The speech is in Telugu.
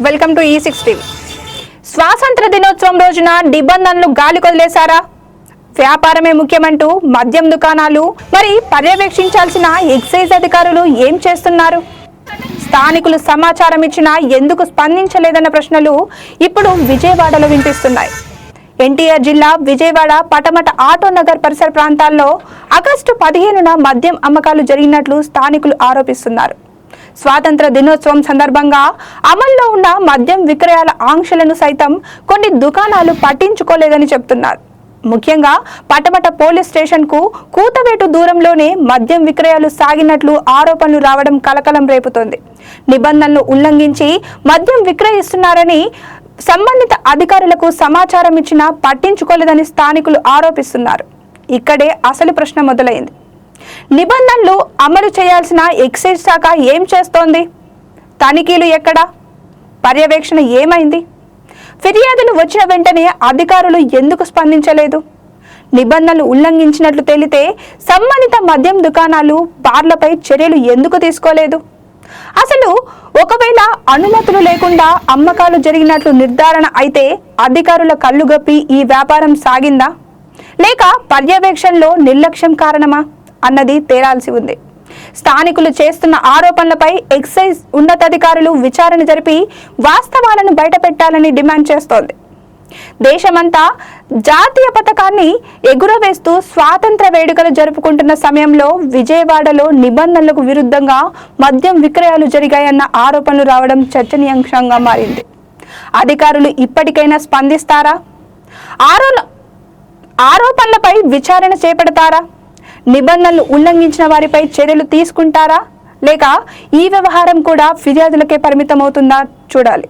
Welcome to E6 TV. స్వాతంత్ర దినోత్సవం రోజున నిబంధనలు గాలి కొదిలేశారా? వ్యాపారమే ముఖ్యమంటూ మద్యం దుకాణాలు మరి పర్యవేక్షించాల్సిన ఎక్సైజ్ అధికారులు ఏం చేస్తున్నారు? స్థానికులు సమాచారం ఇచ్చినా ఎందుకు స్పందించలేదన్న ప్రశ్నలు ఇప్పుడు విజయవాడలో వినిపిస్తున్నాయి. ఎన్టీఆర్ జిల్లా విజయవాడ పటమట ఆటో నగర్ పరిసర ప్రాంతాల్లో ఆగస్టు 15న మద్యం అమ్మకాలు జరిగినట్లు స్థానికులు ఆరోపిస్తున్నారు. స్వాతంత్ర దినోత్సవం సందర్భంగా అమల్లో ఉన్న మద్యం విక్రయాల ఆంక్షలను సైతం కొన్ని దుకాణాలు పట్టించుకోలేదని చెబుతున్నారు. ముఖ్యంగా పటమట పోలీస్ స్టేషన్ కు కూతవేటు దూరంలోనే మద్యం విక్రయాలు సాగినట్లు ఆరోపణలు రావడం కలకలం రేపుతోంది. నిబంధనలు ఉల్లంఘించి మద్యం విక్రయిస్తున్నారని సంబంధిత అధికారులకు సమాచారం ఇచ్చినా పట్టించుకోలేదని స్థానికులు ఆరోపిస్తున్నారు. ఇక్కడే అసలు ప్రశ్న మొదలైంది. నిబంధనలు అమలు చేయాల్సిన ఎక్సైజ్ శాఖ ఏం చేస్తోంది? తనిఖీలు ఎక్కడా? పర్యవేక్షణ ఏమైంది? ఫిర్యాదులు వచ్చిన వెంటనే అధికారులు ఎందుకు స్పందించలేదు? నిబంధనలు ఉల్లంఘించినట్లు తేలితే సంబంధిత మద్యం దుకాణాలు, బార్లపై చర్యలు ఎందుకు తీసుకోలేదు? అసలు ఒకవేళ అనుమతులు లేకుండా అమ్మకాలు జరిగినట్లు నిర్ధారణ అయితే అధికారుల కళ్ళుగప్పి ఈ వ్యాపారం సాగిందా, లేక పర్యవేక్షణలో నిర్లక్ష్యం కారణమా అన్నది తేలాల్సి ఉంది. స్థానికులు చేస్తున్న ఆరోపణలపై ఎక్సైజ్ ఉన్నతాధికారులు విచారణ జరిపి వాస్తవాలను బయటపెట్టాలని డిమాండ్ చేస్తోంది. దేశమంతా జాతీయ పతాకాన్ని ఎగురవేస్తూ స్వాతంత్ర వేడుకలు జరుపుకుంటున్న సమయంలో విజయవాడలో నిబంధనలకు విరుద్ధంగా మద్యం విక్రయాలు జరిగాయన్న ఆరోపణలు రావడం చర్చనీయాంశంగా మారింది. అధికారులు ఇప్పటికైనా స్పందిస్తారా? ఆరోపణలపై విచారణ చేపడతారా? నిబంధనలు ఉల్లంఘించిన వారిపై చర్యలు తీసుకుంటారా, లేక ఈ వ్యవహారం కూడా ఫిర్యాదులకే పరిమితమవుతుందా చూడాలి.